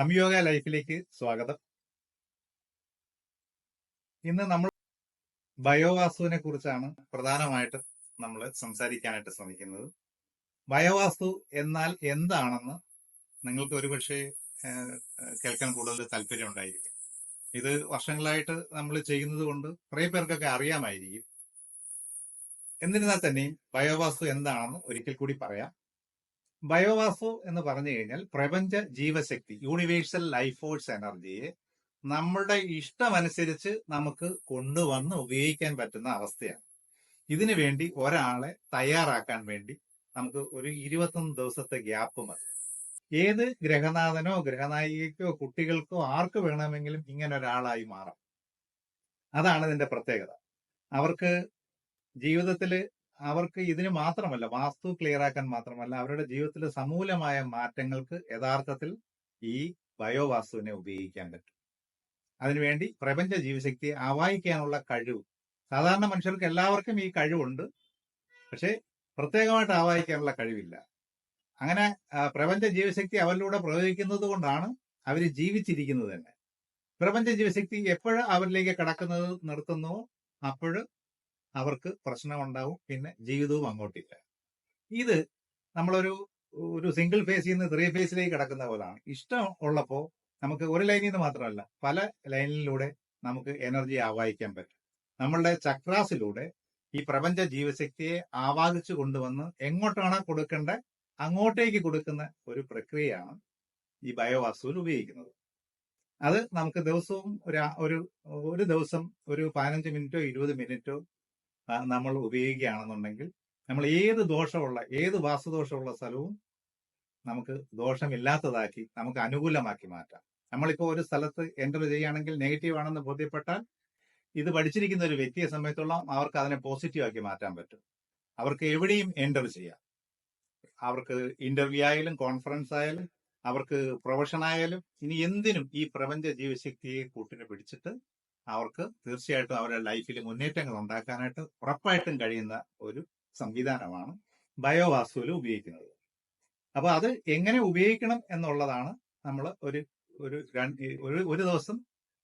സംയോഗ ലൈഫിലേക്ക് സ്വാഗതം. ഇന്ന് നമ്മൾ ബയോവാസ്തുവിനെ കുറിച്ചാണ് പ്രധാനമായിട്ട് നമ്മൾ സംസാരിക്കാനായിട്ട് ശ്രമിക്കുന്നത്. ബയോവാസ്തു എന്നാൽ എന്താണെന്ന് നിങ്ങൾക്ക് ഒരുപക്ഷെ കേൾക്കാൻ കൂടുതൽ താല്പര്യം ഉണ്ടായിരിക്കും. ഇത് വർഷങ്ങളായിട്ട് നമ്മൾ ചെയ്യുന്നത് കൊണ്ട് കുറെ പേർക്കൊക്കെ അറിയാമായിരിക്കും. എന്നിരുന്നാൽ തന്നെയും ബയോവാസ്തു എന്താണെന്ന് ഒരിക്കൽ കൂടി പറയാം. ബയോവാസ്തു എന്ന് പറഞ്ഞു കഴിഞ്ഞാൽ പ്രപഞ്ച ജീവശക്തി, യൂണിവേഴ്സൽ ലൈഫ് ഫോഴ്സ് എനർജിയെ നമ്മളുടെ ഇഷ്ടമനുസരിച്ച് നമുക്ക് കൊണ്ടുവന്ന് ഉപയോഗിക്കാൻ പറ്റുന്ന അവസ്ഥയാണ്. ഇതിനു വേണ്ടി ഒരാളെ തയ്യാറാക്കാൻ വേണ്ടി നമുക്ക് ഒരു 21 ദിവസത്തെ ഗ്യാപ്പ് മതി. ഏത് ഗ്രഹനാഥനോ ഗ്രഹനായികയ്ക്കോ കുട്ടികൾക്കോ ആർക്ക് വേണമെങ്കിലും ഇങ്ങനെ ഒരാളായി മാറാം. അതാണ് ഇതിന്റെ പ്രത്യേകത. അവർക്ക് ജീവിതത്തില് അവർക്ക് ഇതിന് മാത്രമല്ല, വാസ്തു ക്ലിയർ ആക്കാൻ മാത്രമല്ല, അവരുടെ ജീവിതത്തിലെ സമൂലമായ മാറ്റങ്ങൾക്ക് യഥാർത്ഥത്തിൽ ഈ ബയോവാസ്തുവിനെ ഉപയോഗിക്കാൻ പറ്റും. അതിനുവേണ്ടി പ്രപഞ്ച ജീവശക്തിയെ ആവാഹിക്കാനുള്ള കഴിവ്, സാധാരണ മനുഷ്യർക്ക് എല്ലാവർക്കും ഈ കഴിവുണ്ട്, പക്ഷെ പ്രത്യേകമായിട്ട് ആവാഹിക്കാനുള്ള കഴിവില്ല. അങ്ങനെ പ്രപഞ്ച ജീവശക്തി അവരിലൂടെ പ്രയോഗിക്കുന്നത് കൊണ്ടാണ് അവർ ജീവിച്ചിരിക്കുന്നത് തന്നെ. പ്രപഞ്ച ജീവശക്തി എപ്പോഴും അവരിലേക്ക് കടക്കുന്നത് നിർത്തുന്നുവോ അപ്പോഴ് അവർക്ക് പ്രശ്നമുണ്ടാവും, പിന്നെ ജീവിതവും അങ്ങോട്ടില്ല. ഇത് നമ്മളൊരു സിംഗിൾ ഫേസിൽ നിന്ന് 3 ഫേസിലേക്ക് കിടക്കുന്ന പോലാണ്. ഇഷ്ടം ഉള്ളപ്പോ നമുക്ക് ഒരു ലൈനിൽ നിന്ന് മാത്രമല്ല, പല ലൈനിലൂടെ നമുക്ക് എനർജി ആവാഹിക്കാൻ പറ്റും. നമ്മളുടെ ചക്രാസിലൂടെ ഈ പ്രപഞ്ച ജീവശക്തിയെ ആവാഹിച്ചു കൊണ്ടുവന്ന് എങ്ങോട്ടാണ് കൊടുക്കേണ്ട അങ്ങോട്ടേക്ക് കൊടുക്കുന്ന ഒരു പ്രക്രിയയാണ് ഈ ബയോവാസ്തുവിൽ ഉപയോഗിക്കുന്നത്. അത് നമുക്ക് ദിവസവും ഒരു ദിവസം ഒരു 15 മിനിറ്റോ 20 മിനിറ്റോ നമ്മൾ ഉപയോഗിക്കുകയാണെന്നുണ്ടെങ്കിൽ നമ്മൾ ഏത് വാസ്തുദോഷമുള്ള സ്ഥലവും നമുക്ക് ദോഷമില്ലാത്തതാക്കി നമുക്ക് അനുകൂലമാക്കി മാറ്റാം. നമ്മളിപ്പോ ഒരു സ്ഥലത്ത് എൻ്റർ ചെയ്യുകയാണെങ്കിൽ നെഗറ്റീവ് ആണെന്ന് ബോധ്യപ്പെട്ടാൽ ഇത് പഠിച്ചിരിക്കുന്ന ഒരു വ്യക്തിയെ സംബന്ധിച്ചോളം അവർക്ക് അതിനെ പോസിറ്റീവ് ആക്കി മാറ്റാൻ പറ്റും. അവർക്ക് എവിടെയും എൻ്റർ ചെയ്യാം. അവർക്ക് ഇന്റർവ്യൂ ആയാലും കോൺഫറൻസ് ആയാലും അവർക്ക് പ്രൊഫഷൻ ആയാലും ഇനി എന്തിനും ഈ പ്രപഞ്ച ജീവശക്തിയെ കൂട്ടിന് പിടിച്ചിട്ട് അവർക്ക് തീർച്ചയായിട്ടും അവരുടെ ലൈഫിൽ മുന്നേറ്റങ്ങൾ ഉണ്ടാക്കാനായിട്ട് ഉറപ്പായിട്ടും കഴിയുന്ന ഒരു സംവിധാനമാണ് ബയോവാസ്തുവിൽ ഉപയോഗിക്കുന്നത്. അപ്പൊ അത് എങ്ങനെ ഉപയോഗിക്കണം എന്നുള്ളതാണ് നമ്മൾ ഒരു ദിവസം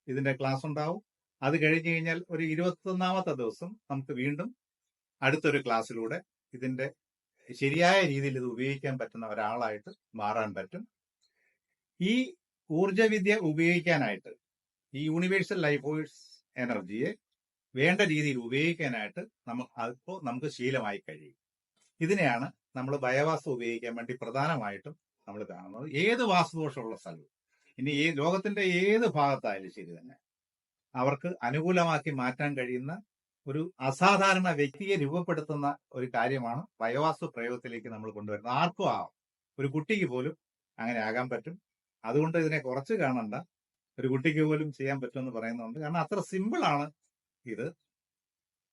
ഇതിന്റെ ക്ലാസ് ഉണ്ടാവും. അത് കഴിഞ്ഞു കഴിഞ്ഞാൽ ഒരു 21ാമത്തെ ദിവസം നമുക്ക് വീണ്ടും അടുത്തൊരു ക്ലാസ്സിലൂടെ ഇതിന്റെ ശരിയായ രീതിയിൽ ഇത് ഉപയോഗിക്കാൻ പറ്റുന്ന ഒരാളായിട്ട് മാറാൻ പറ്റും. ഈ ഊർജവിദ്യ ഉപയോഗിക്കാനായിട്ട്, ഈ യൂണിവേഴ്സൽ ലൈഫ് ഫോഴ്സ് എനർജിയെ വേണ്ട രീതിയിൽ ഉപയോഗിക്കാനായിട്ട് നമുക്ക് ശീലമായി കഴിയും. ഇതിനെയാണ് നമ്മൾ ബയോവാസ്തു ഉപയോഗിക്കാൻ വേണ്ടി പ്രധാനമായിട്ടും നമ്മൾ കാണുന്നത്. ഏത് വാസ്തുദോഷമുള്ള സ്ഥലവും ഇനി ഈ ലോകത്തിന്റെ ഏത് ഭാഗത്തായാലും ശരി തന്നെ അവർക്ക് അനുകൂലമാക്കി മാറ്റാൻ കഴിയുന്ന ഒരു അസാധാരണ വ്യക്തിയെ രൂപപ്പെടുത്തുന്ന ഒരു കാര്യമാണ് ബയോവാസ്തു പ്രയോഗത്തിലേക്ക് നമ്മൾ കൊണ്ടുവരുന്നത്. ആർക്കും ആവാം, ഒരു കുട്ടിക്ക് പോലും അങ്ങനെ ആകാൻ പറ്റും. അതുകൊണ്ട് ഇതിനെ കുറച്ച് കാണണ്ട, ഒരു കുട്ടിക്ക് പോലും ചെയ്യാൻ പറ്റുമെന്ന് പറയുന്നുണ്ട്. കാരണം അത്ര സിമ്പിൾ ആണ് ഇത്.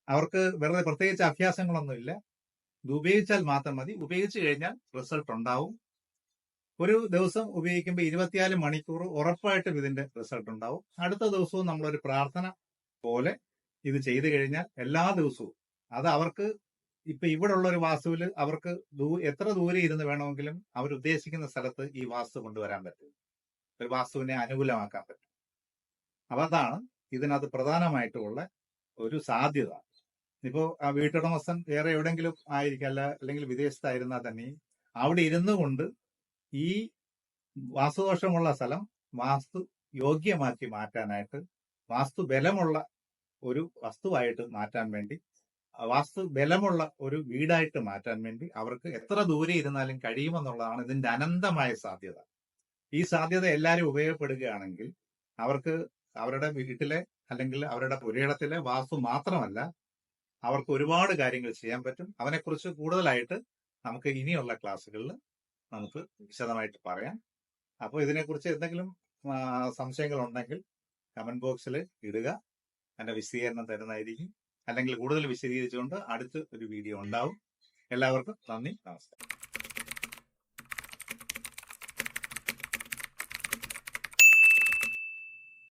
അവർക്ക് വെറുതെ പ്രത്യേകിച്ച് അഭ്യാസങ്ങളൊന്നുമില്ല. ഇത് ഉപയോഗിച്ചാൽ മാത്രം മതി. ഉപയോഗിച്ചു കഴിഞ്ഞാൽ റിസൾട്ട് ഉണ്ടാവും. ഒരു ദിവസം ഉപയോഗിക്കുമ്പോൾ 24 മണിക്കൂർ ഉറപ്പായിട്ടും ഇതിന്റെ റിസൾട്ട് ഉണ്ടാവും. അടുത്ത ദിവസവും നമ്മളൊരു പ്രാർത്ഥന പോലെ ഇത് ചെയ്തു കഴിഞ്ഞാൽ എല്ലാ ദിവസവും അത് അവർക്ക് ഇപ്പൊ ഇവിടെ ഉള്ള ഒരു വാസ്തുവിൽ അവർക്ക് എത്ര ദൂരെ ഇരുന്ന് വേണമെങ്കിലും അവരുദ്ദേശിക്കുന്ന സ്ഥലത്ത് ഈ വാസ്തു കൊണ്ടുവരാൻ പറ്റും. ഒരു വാസ്തുവിനെ അനുകൂലമാക്കാൻ പറ്റും. അപ്പൊ അതാണ് ഇതിനകത്ത് പ്രധാനമായിട്ടുള്ള ഒരു സാധ്യത. ഇപ്പോ ആ വീട്ടുടമസ്ഥൻ വേറെ എവിടെയെങ്കിലും ആയിരിക്കും, അല്ലെങ്കിൽ വിദേശത്തായിരുന്നാൽ തന്നെ അവിടെ ഇരുന്നു കൊണ്ട് ഈ വാസ്തുദോഷമുള്ള സ്ഥലം വാസ്തു യോഗ്യമാക്കി മാറ്റാനായിട്ട്, വാസ്തു ബലമുള്ള ഒരു വസ്തുവായിട്ട് മാറ്റാൻ വേണ്ടി, വാസ്തു ബലമുള്ള ഒരു വീടായിട്ട് മാറ്റാൻ വേണ്ടി അവർക്ക് എത്ര ദൂരെ ഇരുന്നാലും കഴിയുമെന്നുള്ളതാണ് ഇതിന്റെ അനന്തമായ സാധ്യത. ഈ സാധ്യത എല്ലാവരും ഉപയോഗപ്പെടുകയാണെങ്കിൽ അവർക്ക് അവരുടെ വീട്ടിലെ അല്ലെങ്കിൽ അവരുടെ പുരയിടത്തിലെ വാസ്തു മാത്രമല്ല, അവർക്ക് ഒരുപാട് കാര്യങ്ങൾ ചെയ്യാൻ പറ്റും. അവനെക്കുറിച്ച് കൂടുതലായിട്ട് നമുക്ക് ഇനിയുള്ള ക്ലാസ്സുകളിൽ നമുക്ക് വിശദമായിട്ട് പറയാം. അപ്പോൾ ഇതിനെക്കുറിച്ച് എന്തെങ്കിലും സംശയങ്ങൾ ഉണ്ടെങ്കിൽ കമന്റ് ബോക്സിൽ ഇടുക. അതിന്റെ വിശദീകരണം തരുന്നതായിരിക്കും. അല്ലെങ്കിൽ കൂടുതൽ വിശദീകരിച്ചുകൊണ്ട് അടുത്ത ഒരു വീഡിയോ ഉണ്ടാവും. എല്ലാവർക്കും നന്ദി, നമസ്കാരം.